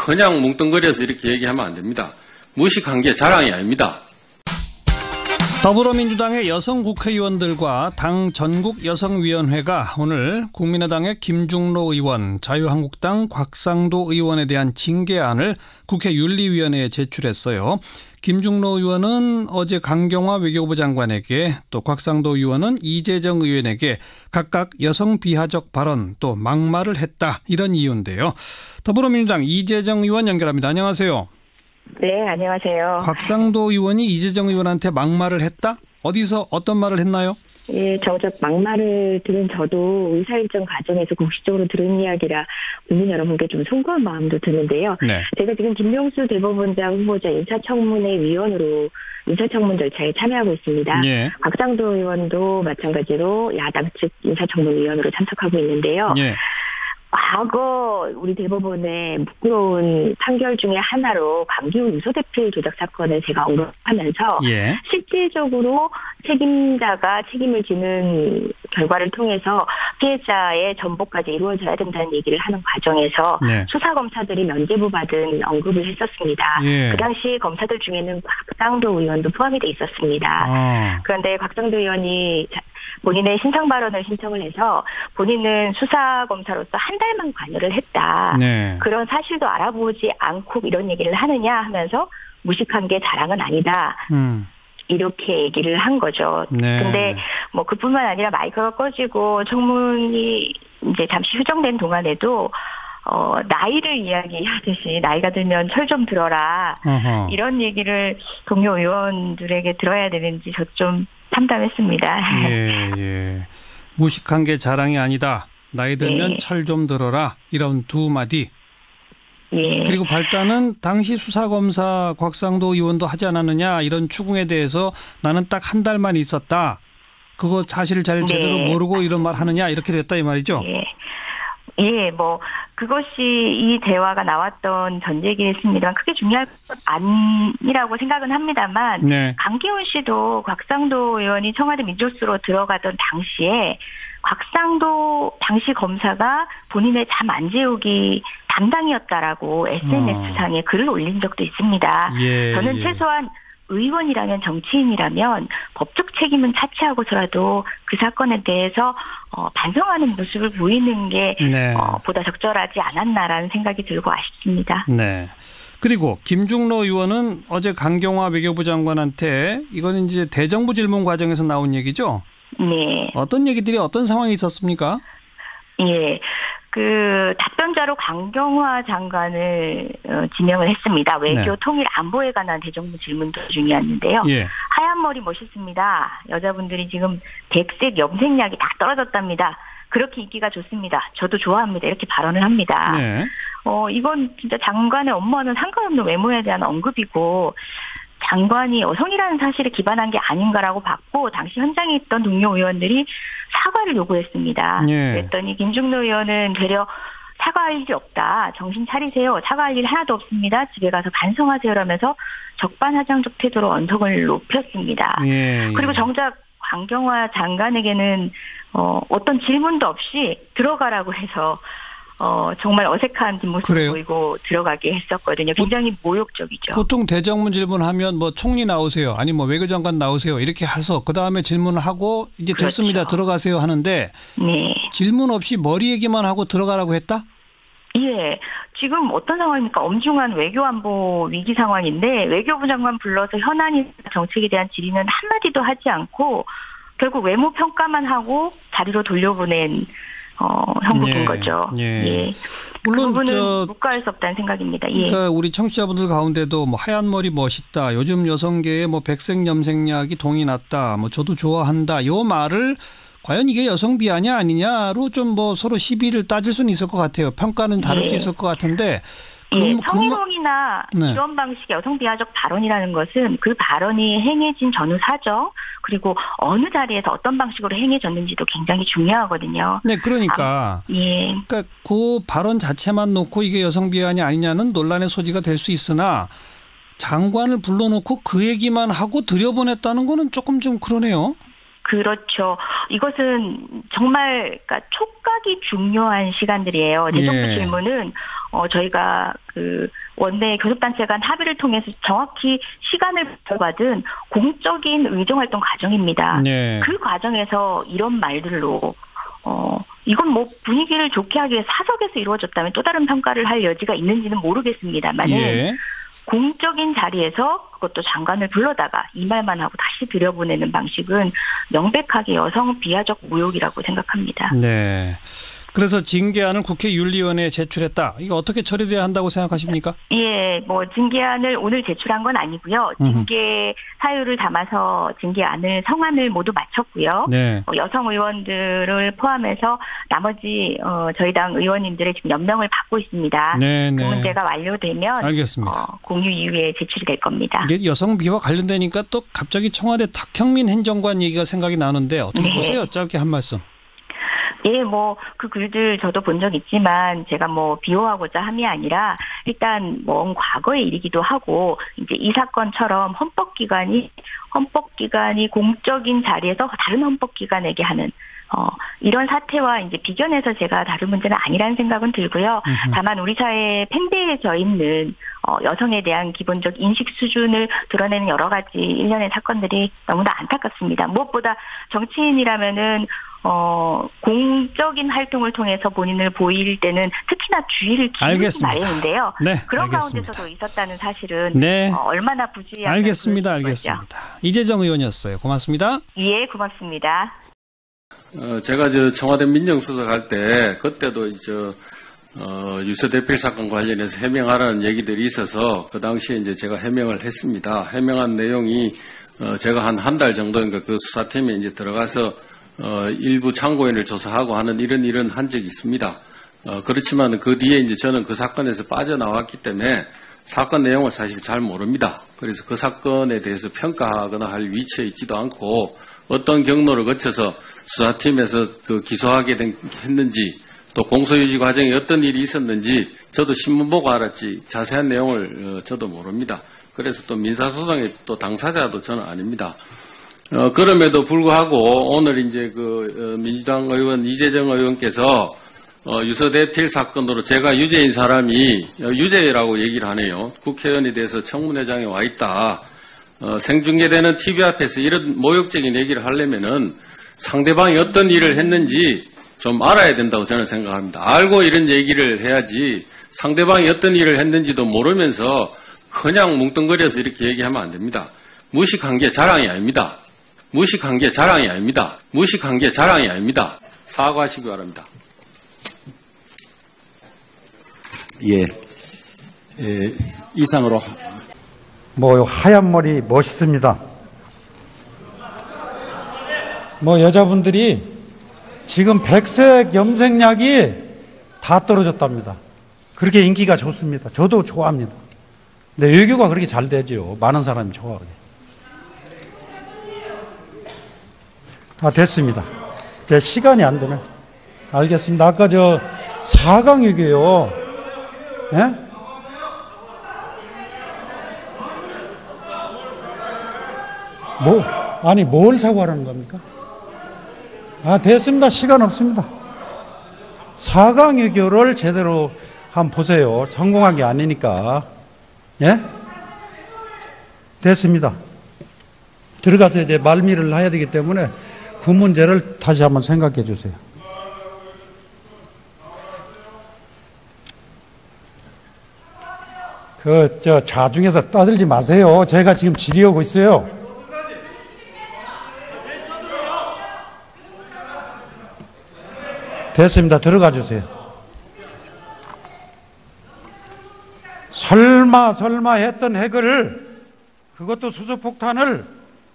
그냥 뭉뚱그려서 이렇게 얘기하면 안 됩니다. 무식한 게 자랑이 아닙니다. 더불어민주당의 여성 국회의원들과 당 전국여성위원회가 오늘 국민의당의 김중로 의원, 자유한국당 곽상도 의원에 대한 징계안을 국회 윤리위원회에 제출했어요. 김중로 의원은 어제 강경화 외교부 장관에게, 또 곽상도 의원은 이재정 의원에게 각각 여성 비하적 발언 또 막말을 했다, 이런 이유인데요. 더불어민주당 이재정 의원 연결합니다. 안녕하세요. 네, 안녕하세요. 곽상도 의원이 이재정 의원한테 막말을 했다? 어디서 어떤 말을 했나요? 예, 막말을 들은 저도 의사일정 과정에서 공식적으로 들은 이야기라 국민 여러분께 좀 송구한 마음도 드는데요. 네. 제가 지금 김명수 대법원장 후보자 인사청문회 위원으로 인사청문 절차에 참여하고 있습니다. 예. 곽상도 의원도 마찬가지로 야당 측 인사청문위원으로 참석하고 있는데요. 예. 과거 우리 대법원의 부끄러운 판결 중에 하나로 강기훈 유서대필 조작 사건을 제가 언급하면서 예. 실질적으로 책임자가 책임을 지는 결과를 통해서 피해자의 전복까지 이루어져야 된다는 얘기를 하는 과정에서 네. 수사검사들이 면죄부 받은 언급을 했었습니다. 예. 그 당시 검사들 중에는 곽상도 의원도 포함이 돼 있었습니다. 그런데 곽상도 의원이 본인의 신상 발언을 신청을 해서 본인은 수사검사로서 한 달만 관여를 했다. 네. 그런 사실도 알아보지 않고 이런 얘기를 하느냐 하면서 무식한 게 자랑은 아니다. 이렇게 얘기를 한 거죠. 네. 근데 뭐 그뿐만 아니라 마이크가 꺼지고 청문이 이제 잠시 휴정된 동안에도 나이를 이야기하듯이 나이가 들면 철 좀 들어라. 어허. 이런 얘기를 동료 의원들에게 들어야 되는지 저 좀 참담했습니다. 예. 무식한 게 자랑이 아니다. 나이 들면 네. 철 좀 들어라. 이런 두 마디. 예. 그리고 발단은 당시 수사검사 곽상도 의원도 하지 않았느냐, 이런 추궁에 대해서 나는 딱 한 달만 있었다. 그거 사실을 잘 제대로 네. 모르고 이런 말 하느냐, 이렇게 됐다 이 말이죠. 예, 뭐 그것이 이 대화가 나왔던 전제기였습니다만 크게 중요할 건 아니라고 생각은 합니다만 네. 강기훈 씨도 곽상도 의원이 청와대 민조수로 들어가던 당시에 곽상도 당시 검사가 본인의 잠 안 재우기 담당이었다라고 SNS상에 글을 올린 적도 있습니다. 예, 저는 예. 최소한 의원이라면 정치인이라면 법적 책임은 차치하고서라도 그 사건에 대해서 반성하는 모습을 보이는 게 네. 보다 적절하지 않았나라는 생각이 들고 아쉽습니다. 네. 그리고 김중로 의원은 어제 강경화 외교부 장관한테, 이거는 이제 대정부 질문 과정에서 나온 얘기죠? 네. 어떤 얘기들이, 어떤 상황이 있었습니까? 예. 그 답변자로 강경화 장관을 지명을 했습니다. 외교 네. 통일 안보에 관한 대정부 질문도 중이었는데요. 예. 하얀 머리 멋있습니다. 여자분들이 지금 백색 염색약이 다 떨어졌답니다. 그렇게 인기가 좋습니다. 저도 좋아합니다. 이렇게 발언을 합니다. 네. 이건 진짜 장관의 업무와는 상관없는 외모에 대한 언급이고 장관이 여성이라는 사실에 기반한 게 아닌가라고 봤고 당시 현장에 있던 동료 의원들이 사과를 요구했습니다. 예. 그랬더니 김중로 의원은 되려 사과할 일이 없다. 정신 차리세요. 사과할 일 하나도 없습니다. 집에 가서 반성하세요라면서 적반하장적 태도로 언성을 높였습니다. 예. 그리고 정작 강경화 장관에게는 어떤 질문도 없이 들어가라고 해서 정말 어색한 뒷모습을 그래요? 보이고 들어가게 했었거든요. 굉장히 모욕적이죠. 보통 대정부 질문하면 뭐 총리 나오세요, 아니 뭐 외교장관 나오세요, 이렇게 해서 그 다음에 질문을 하고 이제 그렇죠. 됐습니다, 들어가세요 하는데 네. 질문 없이 머리 얘기만 하고 들어가라고 했다? 예. 지금 어떤 상황입니까? 엄중한 외교안보 위기 상황인데 외교부 장관 불러서 현안이나 정책에 대한 질의는 한마디도 하지 않고 결국 외모 평가만 하고 자리로 돌려보낸 형국인 예. 거죠. 예. 그 물론 부분은 묵과할 수 없다는 생각입니다. 예. 그러니까 우리 청취자분들 가운데도 뭐 하얀 머리 멋있다, 요즘 여성계에 뭐 백색 염색약이 동이 났다, 뭐 저도 좋아한다, 요 말을 과연 이게 여성 비하냐 아니냐로 좀 뭐 서로 시비를 따질 수는 있을 것 같아요. 평가는 다를 네. 수 있을 것 같은데. 성희롱이나 네. 이런 방식의 여성 비하적 발언이라는 것은 그 발언이 행해진 전후 사정 그리고 어느 자리에서 어떤 방식으로 행해졌는지도 굉장히 중요하거든요. 네, 그러니까. 예. 그러니까 그 발언 자체만 놓고 이게 여성 비하냐 아니냐는 논란의 소지가 될 수 있으나 장관을 불러놓고 그 얘기만 하고 들여보냈다는 거는 조금 좀 그러네요. 그렇죠. 이것은 정말 그러니까 촉각이 중요한 시간들이에요. 대정부 예. 질문은 저희가 그 원내 교섭단체 간 합의를 통해서 정확히 시간을 받은 공적인 의정활동 과정입니다. 네. 그 과정에서 이런 말들로 이건 뭐 분위기를 좋게 하기 위해 사석에서 이루어졌다면 또 다른 평가를 할 여지가 있는지는 모르겠습니다만은 예. 공적인 자리에서 그것도 장관을 불러다가 이 말만 하고 다시 들여보내는 방식은 명백하게 여성 비하적 모욕이라고 생각합니다. 네. 그래서 징계안을 국회 윤리위원회에 제출했다. 이거 어떻게 처리돼야 한다고 생각하십니까? 예, 뭐 징계안을 오늘 제출한 건 아니고요. 징계 사유를 담아서 징계안을 성안을 모두 마쳤고요. 네. 여성 의원들을 포함해서 나머지 저희 당 의원님들의 지금 연명을 받고 있습니다. 네, 그 네. 문제가 완료되면 알겠습니다. 공유위에 제출이 될 겁니다. 이게 여성비와 관련되니까 또 갑자기 청와대 탁형민 행정관 얘기가 생각이 나는데 어떻게 네. 보세요? 짧게 한 말씀. 예, 뭐 그 글들 저도 본 적 있지만 제가 뭐 비호하고자 함이 아니라 일단 먼 과거의 일이기도 하고 이제 이 사건처럼 헌법기관이 공적인 자리에서 다른 헌법기관에게 하는 이런 사태와 이제 비견해서 제가 다른 문제는 아니라는 생각은 들고요. 다만 우리 사회에 팽배해져 있는 여성에 대한 기본적 인식 수준을 드러내는 여러 가지 일련의 사건들이 너무나 안타깝습니다. 무엇보다 정치인이라면은 공적인 활동을 통해서 본인을 보일 때는 특히나 주의를 기울이기 마련인데요. 네, 그런 알겠습니다. 가운데서도 있었다는 사실은 네. 얼마나 부주의한 알겠습니다. 거죠. 알겠습니다. 이재정 의원이었어요. 고맙습니다. 예, 고맙습니다. 제가 청와대 민정수석 할 때 그때도 유서 대필 사건 관련해서 해명하라는 얘기들이 있어서 그 당시에 이제 제가 해명을 했습니다. 해명한 내용이 제가 한 달 정도인가 그 수사팀에 이제 들어가서 일부 참고인을 조사하고 하는 이런 한 적이 있습니다. 그렇지만 그 뒤에 이제 저는 그 사건에서 빠져나왔기 때문에 사건 내용을 사실 잘 모릅니다. 그래서 그 사건에 대해서 평가하거나 할 위치에 있지도 않고 어떤 경로를 거쳐서 수사팀에서 기소하게 했는지 또 공소유지 과정에 어떤 일이 있었는지 저도 신문 보고 알았지 자세한 내용을 저도 모릅니다. 그래서 또 민사소송의 또 당사자도 저는 아닙니다. 그럼에도 불구하고 오늘 이제 민주당 의원 이재정 의원께서 유서 대필 사건으로 제가 유죄인 사람이 유죄라고 얘기를 하네요. 국회의원에 대해서 청문회장에 와 있다. 생중계되는 TV 앞에서 이런 모욕적인 얘기를 하려면은 상대방이 어떤 일을 했는지 좀 알아야 된다고 저는 생각합니다. 알고 이런 얘기를 해야지 상대방이 어떤 일을 했는지도 모르면서 그냥 뭉뚱거려서 이렇게 얘기하면 안 됩니다. 무식한 게 자랑이 아닙니다. 무식한 게 자랑이 아닙니다. 무식한 게 자랑이 아닙니다. 사과하시기 바랍니다. 예. 이상으로. 하얀 머리 멋있습니다. 여자분들이 지금 백색 염색약이 다 떨어졌답니다. 그렇게 인기가 좋습니다. 저도 좋아합니다. 근데 외교가 그렇게 잘 되죠. 많은 사람이 좋아하게. 됐습니다. 이제 시간이 안 되네. 알겠습니다. 아까 4강 외교요. 예? 뭘 사과하라는 겁니까? 됐습니다. 시간 없습니다. 4강 외교를 제대로 한번 보세요. 성공한 게 아니니까. 예? 됐습니다. 들어가서 이제 말미를 해야 되기 때문에 그 문제를 다시 한번 생각해 주세요. 좌중에서 떠들지 마세요. 제가 지금 질의하고 있어요. 됐습니다. 들어가 주세요. 설마 했던 핵을, 그것도 수소폭탄을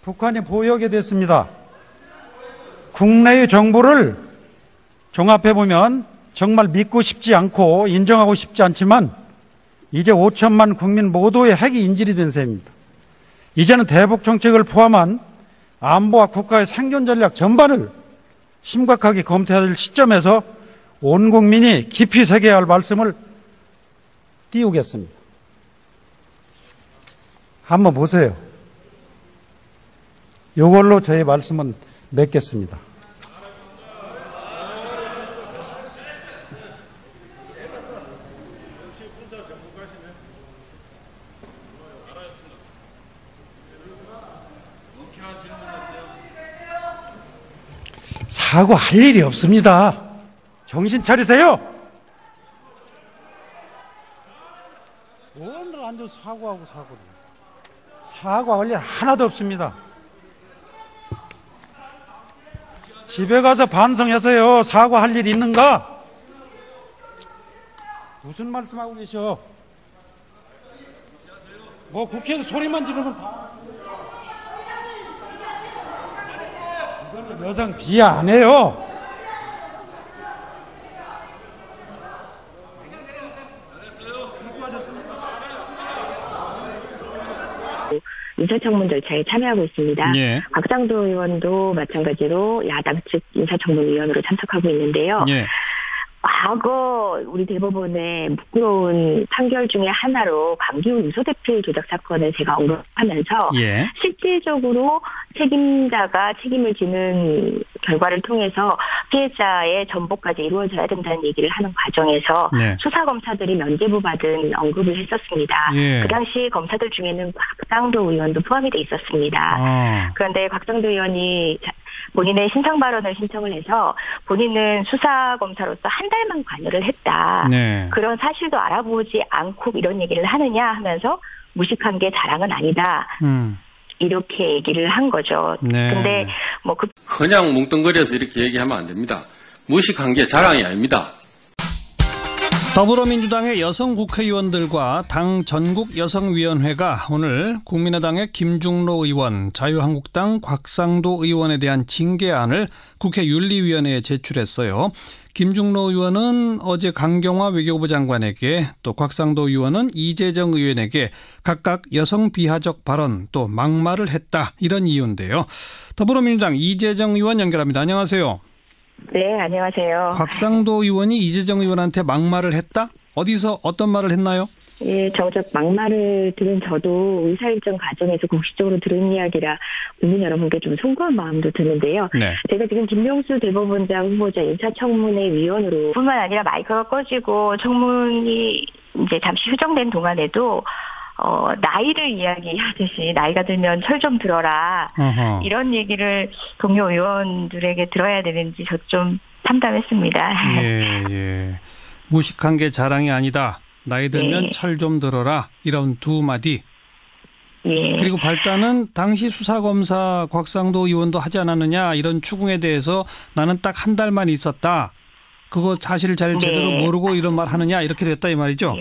북한이 보유하게 됐습니다. 국내의 정보를 종합해보면 정말 믿고 싶지 않고 인정하고 싶지 않지만 이제 5천만 국민 모두의 핵이 인질이 된 셈입니다. 이제는 대북 정책을 포함한 안보와 국가의 생존 전략 전반을 심각하게 검토해야 될 시점에서 온 국민이 깊이 새겨야 할 말씀을 띄우겠습니다. 한번 보세요. 이걸로 저의 말씀은 맺겠습니다. 사과할 일이 없습니다. 정신 차리세요. 오늘 앉아서 사과하고 사과할 일 하나도 없습니다. 집에 가서 반성하세요. 사과할 일 있는가? 무슨 말씀하고 계셔? 뭐 국회에서 소리만 지르면 다 이거는 여성 비하 안 해요. 인사청문 절차에 참여하고 있습니다. 예. 곽상도 의원도 마찬가지로 야당 측 인사청문위원으로 참석하고 있는데요. 예. 과거 우리 대법원의 부끄러운 판결 중에 하나로 강기훈 유서대필 조작 사건을 제가 언급하면서 예. 실질적으로 책임자가 책임을 지는 결과를 통해서 피해자의 전복까지 이루어져야 된다는 얘기를 하는 과정에서 네. 수사검사들이 면죄부 받은 언급을 했었습니다. 예. 그 당시 검사들 중에는 곽상도 의원도 포함이 돼 있었습니다. 그런데 곽상도 의원이 본인의 신상 발언을 신청을 해서 본인은 수사검사로서 한 달만 관여를 했다. 네. 그런 사실도 알아보지 않고 이런 얘기를 하느냐 하면서 무식한 게 자랑은 아니다. 이렇게 얘기를 한 거죠. 네. 근데 뭐 그냥 뭉뚱그려서 이렇게 얘기하면 안 됩니다. 무식한 게 자랑이 아닙니다. 더불어민주당의 여성 국회의원들과 당 전국여성위원회가 오늘 국민의당의 김중로 의원, 자유한국당 곽상도 의원에 대한 징계안을 국회 윤리위원회에 제출했어요. 김중로 의원은 어제 강경화 외교부 장관에게 또 곽상도 의원은 이재정 의원에게 각각 여성 비하적 발언 또 막말을 했다 이런 이유인데요. 더불어민주당 이재정 의원 연결합니다. 안녕하세요. 네, 안녕하세요. 곽상도 의원이 이재정 의원한테 막말을 했다? 어디서 어떤 말을 했나요? 예, 정작 막말을 들은 저도 의사일정 과정에서 공식적으로 들은 이야기라 국민 여러분께 좀 송구한 마음도 드는데요. 네. 제가 지금 김명수 대법원장 후보자 인사청문회 위원으로 뿐만 아니라 마이크가 꺼지고 청문이 이제 잠시 휴정된 동안에도 나이를 이야기하듯이 나이가 들면 철 좀 들어라. 어허. 이런 얘기를 동료 의원들에게 들어야 되는지 저 좀 참담했습니다. 예. 무식한 게 자랑이 아니다. 나이 들면 네. 철 좀 들어라. 이런 두 마디. 예. 그리고 발단은 당시 수사검사 곽상도 의원도 하지 않았느냐 이런 추궁에 대해서 나는 딱 한 달만 있었다. 그거 사실을 잘 제대로 모르고 이런 말 하느냐 이렇게 됐다 이 말이죠.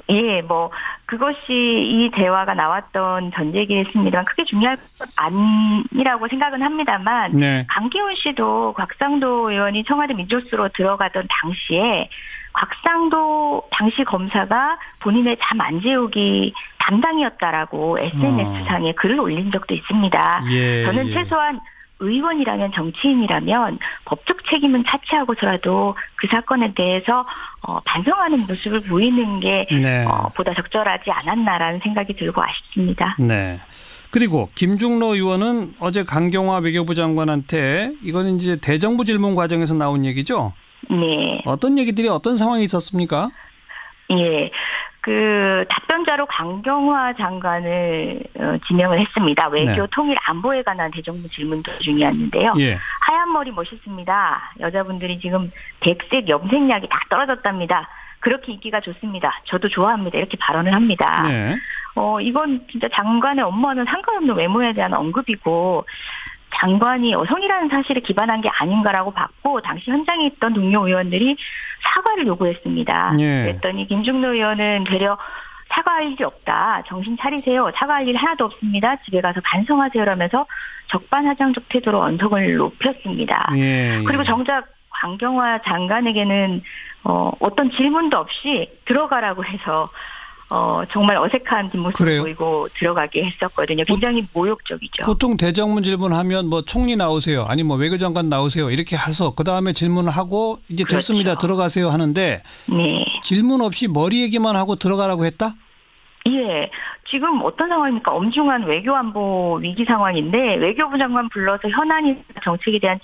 예, 뭐 그것이 이 대화가 나왔던 전제기였습니다만 크게 중요할 건 아니라고 생각은 합니다만 네. 강기훈 씨도 곽상도 의원이 청와대 민조수로 들어가던 당시에 곽상도 당시 검사가 본인의 잠 안 재우기 담당이었다라고 SNS상에 글을 올린 적도 있습니다. 저는 최소한 의원이라면 정치인이라면 법적 책임은 차치하고서라도 그 사건에 대해서 반성하는 모습을 보이는 게 보다 적절하지 않았나라는 생각이 들고 아쉽습니다. 네. 그리고 김중로 의원은 어제 강경화 외교부 장관한테 이거는 이제 대정부 질문 과정에서 나온 얘기죠? 네. 어떤 얘기들이 어떤 상황이 있었습니까? 예. 그 답변자로 강경화 장관을 지명을 했습니다. 외교 통일 안보에 관한 대정부 질문 중이었는데요. 예. 하얀 머리 멋있습니다. 여자분들이 지금 백색 염색약이 다 떨어졌답니다. 그렇게 인기가 좋습니다. 저도 좋아합니다. 이렇게 발언을 합니다. 네. 이건 진짜 장관의 업무와는 상관없는 외모에 대한 언급이고 장관이 여성이라는 사실에 기반한 게 아닌가라고 봤고 당시 현장에 있던 동료 의원들이 사과를 요구했습니다. 그랬더니 김중로 의원은 되려 사과할 일이 없다. 정신 차리세요. 사과할 일 하나도 없습니다. 집에 가서 반성하세요라면서 적반하장적 태도로 언성을 높였습니다. 그리고 정작 강경화 장관에게는 어떤 질문도 없이 들어가라고 해서 정말 어색한 뒷모습을 보이고 들어가게 했었거든요. 굉장히 모욕적이죠. 보통 대정부 질문하면 뭐 총리 나오세요. 아니 뭐 외교장관 나오세요. 이렇게 해서 그다음에 질문을 하고 이제 됐습니다. 들어가세요 하는데 질문 없이 머리 얘기만 하고 들어가라고 했다? 예. 지금 어떤 상황입니까? 엄중한 외교안보 위기 상황인데 외교부 장관 불러서 현안이 정책에 대한